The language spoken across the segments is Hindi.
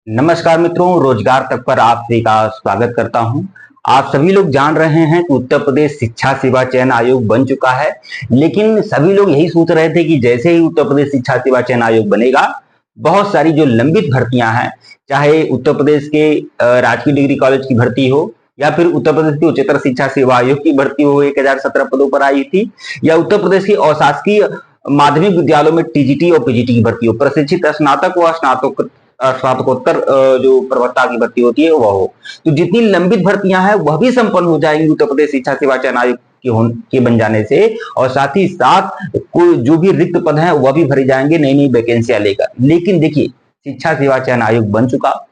नमस्कार मित्रों, रोजगार तक पर आप सभी का स्वागत करता हूं। आप सभी लोग जान रहे हैं कि उत्तर प्रदेश शिक्षा सेवा चयन आयोग बन चुका है, लेकिन सभी लोग यही सोच रहे थे कि जैसे ही उत्तर प्रदेश शिक्षा सेवा चयन आयोग बनेगा, बहुत सारी जो लंबित भर्तियां हैं, चाहे उत्तर प्रदेश के राजकीय डिग्री कॉलेज की भर्ती हो या फिर उत्तर प्रदेश की उच्चतर शिक्षा सेवा आयोग की भर्ती हो, 1017 पदों पर आई थी, या उत्तर प्रदेश की अशासकीय माध्यमिक विद्यालयों में टीजीटी और पीजीटी की भर्ती हो, प्रशिक्षित स्नातक व स्नातकोत्तर जो प्रवक्ता की भर्ती होती है वह हो। तो जितनी लंबित भर्तियां हैं वह भी संपन्न हो जाएंगी उत्तर प्रदेश शिक्षा सेवा चयन आयोग के बन जाने से, और साथ ही साथ कोई जो भी रिक्त पद हैं वह भी भरे जाएंगे नई नई वैकेंसियां लेकर। लेकिन देखिए, शिक्षा सेवा चयन आयोग बन चुका,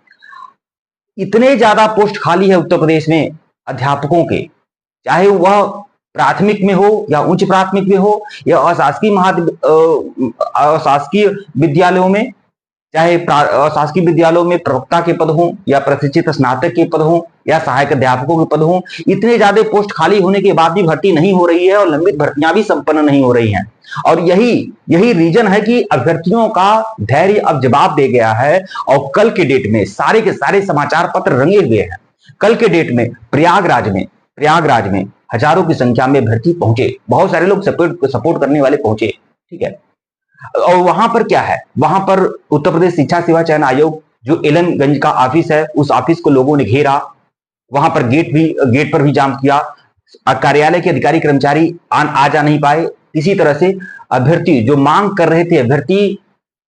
इतने ज्यादा पोस्ट खाली है उत्तर प्रदेश में अध्यापकों के, चाहे वह प्राथमिक में हो या उच्च प्राथमिक में हो या अशासकीय विद्यालयों में, चाहे शासकीय विद्यालयों में प्रवक्ता के पद हों या प्रशिक्षित स्नातक के पद हों या सहायक अध्यापकों के पद हों, इतने ज्यादा पोस्ट खाली होने के बाद भी भर्ती नहीं हो रही है और लंबित भर्तियां भी संपन्न नहीं हो रही हैं। और यही रीजन है कि अभ्यर्थियों का धैर्य अब जवाब दे गया है, और कल के डेट में सारे के सारे समाचार पत्र रंगे हुए हैं। कल के डेट में प्रयागराज में हजारों की संख्या में अभ्यर्थी पहुंचे, बहुत सारे लोग सपोर्ट करने वाले पहुंचे, ठीक है। और वहां पर क्या है, वहां पर उत्तर प्रदेश शिक्षा सेवा चयन आयोग जो एलनगंज का ऑफिस है, उस ऑफिस को लोगों ने घेरा, वहां पर गेट पर भी जाम किया, कार्यालय के अधिकारी कर्मचारी आ जा नहीं पाए। इसी तरह से अभ्यर्थी जो मांग कर रहे थे,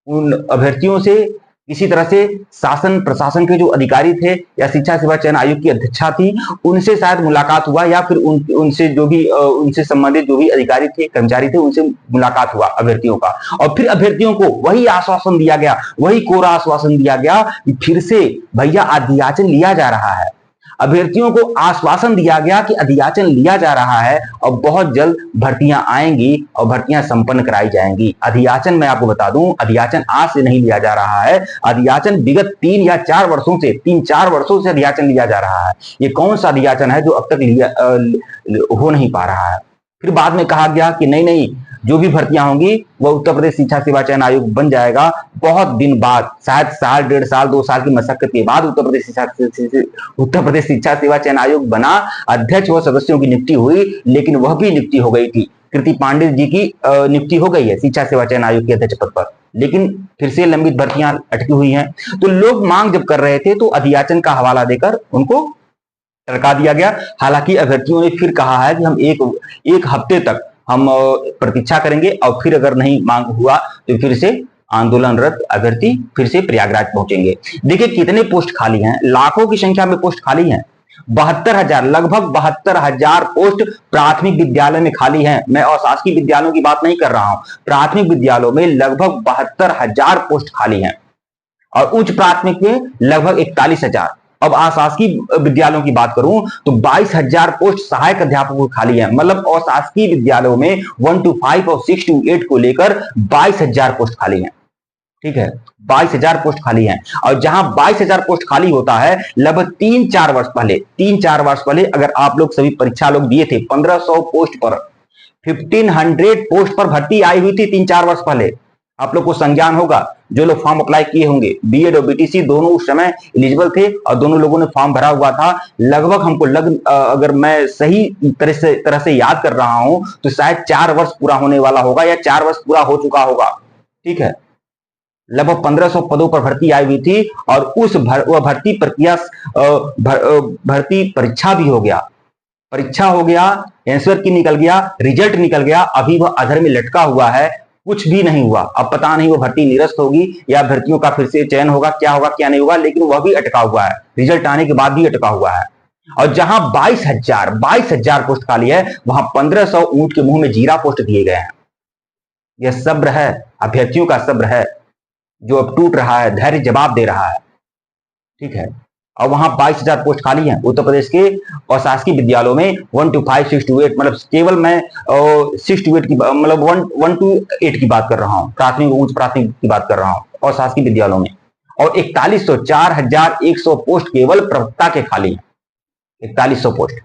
उन अभ्यर्थियों से इसी तरह से शासन प्रशासन के जो अधिकारी थे या शिक्षा सेवा चयन आयोग की अध्यक्षा थी, उनसे शायद मुलाकात हुआ, या फिर उनसे जो भी उनसे संबंधित जो भी अधिकारी थे कर्मचारी थे उनसे मुलाकात हुआ अभ्यर्थियों का। और फिर अभ्यर्थियों को वही आश्वासन दिया गया, वही कोरा आश्वासन दिया गया कि फिर से भैया अधियाचन लिया जा रहा है। अभ्यर्थियों को आश्वासन दिया गया कि अधियाचन लिया जा रहा है और बहुत जल्द भर्तियां आएंगी और भर्तियां संपन्न कराई जाएंगी। अधियाचन मैं आपको बता दूं, अधियाचन आज से नहीं लिया जा रहा है, अधियाचन विगत 3 4 वर्षों से अधियाचन लिया जा रहा है। ये कौन सा अधियाचन है जो अब तक हो नहीं पा रहा है। फिर बाद में कहा गया कि नहीं, जो भी भर्तियां होंगी वह उत्तर प्रदेश शिक्षा सेवा चयन आयोग बन जाएगा। बहुत दिन बाद, शायद साल 1.5 साल 2 साल की मशक्कत के बाद उत्तर प्रदेश शिक्षा सेवा चयन आयोग बना, अध्यक्ष व सदस्यों की नियुक्ति हुई, लेकिन वह भी नियुक्ति हो गई थी, कृति पांडे जी की नियुक्ति हो गई है शिक्षा सेवा चयन आयोग के अध्यक्ष पद पर, लेकिन फिर से लंबित भर्तियां अटकी हुई हैं। तो लोग मांग जब कर रहे थे तो अधियाचन का हवाला देकर उनको टरका दिया गया। हालांकि अभ्यर्थियों ने फिर कहा है कि हम एक हफ्ते तक हम प्रतीक्षा करेंगे, और फिर अगर नहीं मांग हुआ तो फिर से आंदोलनरत अभ्यर्थी फिर से प्रयागराज पहुंचेंगे। देखिए कितने पोस्ट खाली हैं, लाखों की संख्या में पोस्ट खाली हैं। 72,000, लगभग 72,000 पोस्ट प्राथमिक विद्यालय में खाली हैं। मैं अशासकीय विद्यालयों की बात नहीं कर रहा हूं, प्राथमिक विद्यालयों में लगभग 72,000 पोस्ट खाली हैं, और उच्च प्राथमिक में लगभग 41,000। अब अशासकीय विद्यालयों की बात करूं तो 22,000 पोस्ट सहायक अध्यापकों खाली है। मतलब अशासकीय विद्यालयों में 1 to 5 और 6 to 8 को लेकर 22,000 पोस्ट खाली है, ठीक है, 22,000 पोस्ट खाली है। और जहां 22,000 पोस्ट खाली होता है, लगभग 3-4 वर्ष पहले अगर आप लोग सभी परीक्षा लोग दिए थे, 1500 पोस्ट पर 1500 पोस्ट पर भर्ती आई हुई थी 3-4 वर्ष पहले। आप लोग को संज्ञान होगा, जो लोग फॉर्म अप्लाई किए होंगे, बीएड और बीटीसी दोनों उस समय एलिजिबल थे और दोनों लोगों ने फॉर्म भरा हुआ था। लगभग हमको अगर मैं सही तरह से याद कर रहा हूं तो शायद 4 वर्ष पूरा होने वाला होगा या 4 वर्ष पूरा हो चुका होगा, ठीक है। लगभग 1500 पदों पर भर्ती आई हुई थी, और उस भर्ती प्रक्रिया भर्ती परीक्षा भी हो गया, आंसर की निकल गया, रिजल्ट निकल गया, अभी वह अधर में लटका हुआ है, कुछ भी नहीं हुआ। अब पता नहीं वो भर्ती निरस्त होगी या अभ्यर्थियों का फिर से चयन होगा, क्या नहीं होगा, लेकिन वह भी अटका हुआ है, रिजल्ट आने के बाद भी अटका हुआ है। और जहां 22,000 पोस्ट खाली है, वहां 1500 ऊंट के मुंह में जीरा पोस्ट दिए गए हैं। यह सब्र है, अभ्यर्थियों का सब्र है जो अब टूट रहा है, धैर्य जवाब दे रहा है, ठीक है। और वहां 22,000 पोस्ट खाली हैं उत्तर प्रदेश के अशासकीय विद्यालयों में 1 to 5, 6 to 8, मतलब केवल मैं 6 to 8 की मतलब 1 to 8 की बात कर रहा हूं, प्राथमिक उच्च प्राथमिक की बात कर रहा हूं अशासकीय विद्यालयों में। और 4,100 पोस्ट केवल प्रवक्ता के खाली हैं, 4,100 पोस्ट।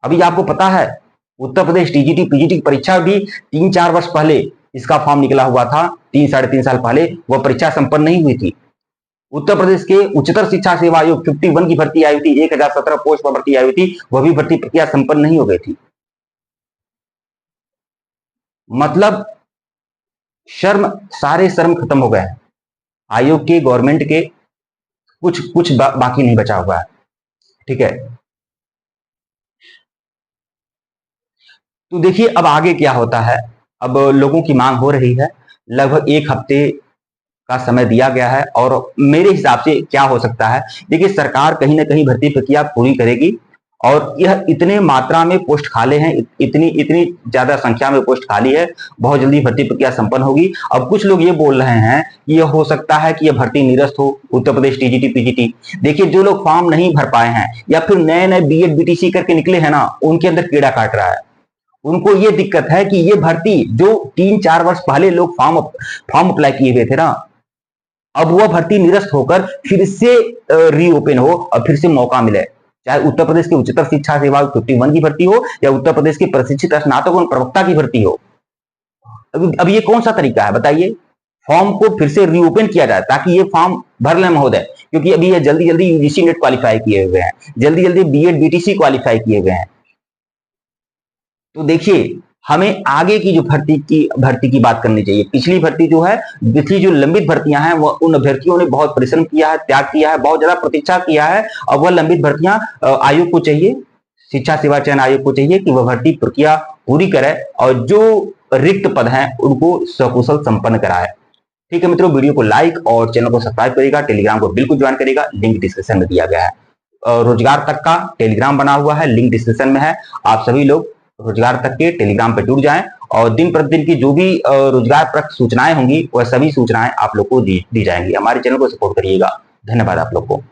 अभी आपको पता है उत्तर प्रदेश टीजीटी पीजीटी की परीक्षा भी 3-4 वर्ष पहले इसका फॉर्म निकला हुआ था, 3 साढ़े 3 साल पहले वह परीक्षा संपन्न नहीं हुई थी। उत्तर प्रदेश के उच्चतर शिक्षा सेवा आयोग 51 की भर्ती आई थी, 1017 पोस्ट पर भर्ती आई थी, वह भी भर्ती प्रक्रिया संपन्न नहीं हो गई थी। मतलब सारे शर्म खत्म हो गए हैं आयोग के, गवर्नमेंट के, कुछ बाकी नहीं बचा हुआ है। ठीक है, तो देखिए अब आगे क्या होता है। अब लोगों की मांग हो रही है, लगभग 1 हफ्ते का समय दिया गया है, और मेरे हिसाब से क्या हो सकता है, देखिए सरकार कहीं ना कहीं भर्ती प्रक्रिया पूरी करेगी, और यह इतने मात्रा में पोस्ट खाली हैं, इतनी इतनी ज्यादा संख्या में पोस्ट खाली है, बहुत जल्दी भर्ती प्रक्रिया संपन्न होगी। अब कुछ लोग ये बोल रहे हैं कि यह हो सकता है कि यह भर्ती निरस्त हो, उत्तर प्रदेश टीजीटी पीजीटी। देखिए जो लोग फॉर्म नहीं भर पाए हैं या फिर नए नए बीएड बीटीसी करके निकले हैं ना, उनके अंदर कीड़ा काट रहा है। उनको ये दिक्कत है कि ये भर्ती जो 3-4 वर्ष पहले लोग फॉर्म अप्लाई किए हुए थे ना, अब वह भर्ती निरस्त होकर फिर से रीओपन हो और फिर से मौका मिले, चाहे उत्तर प्रदेश के उच्चतर शिक्षा सेवा 51 की भर्ती हो या उत्तर प्रदेश के प्रशिक्षित स्नातक एवं प्रवक्ता की भर्ती हो। अब ये कौन सा तरीका है बताइए, फॉर्म को फिर से रीओपन किया जाए ताकि ये फॉर्म भर लें महोदय, क्योंकि अभी ये जल्दी जल्दी यूजीसी नेट क्वालिफाई किए हुए हैं, जल्दी जल्दी बीएड बीटीसी क्वालिफाई किए हुए हैं। तो देखिए हमें आगे की जो भर्ती की बात करनी चाहिए। पिछली भर्ती जो है, पिछली जो लंबित भर्तियां हैं, वह उन अभ्यर्थियों ने बहुत परिश्रम किया है, त्याग किया है, बहुत ज्यादा प्रतीक्षा किया है, और वह लंबित भर्तियां आयोग को चाहिए, शिक्षा सेवा चयन आयोग को चाहिए कि वह भर्ती प्रक्रिया पूरी करे और जो रिक्त पद हैं उनको सकुशल संपन्न कराए। ठीक है मित्रों, वीडियो को लाइक और चैनल को सब्सक्राइब करेगा, टेलीग्राम को बिल्कुल ज्वाइन करेगा, लिंक डिस्क्रिप्शन में दिया गया है। रोजगार तक का टेलीग्राम बना हुआ है, लिंक डिस्क्रिप्शन में है। आप सभी लोग रोजगार तक के टेलीग्राम पे जुड़ जाएं, और दिन प्रतिदिन की जो भी रोजगार परक सूचनाएं होंगी वह सभी सूचनाएं आप लोग को दी जाएंगी। हमारे चैनल को सपोर्ट करिएगा। धन्यवाद आप लोग को।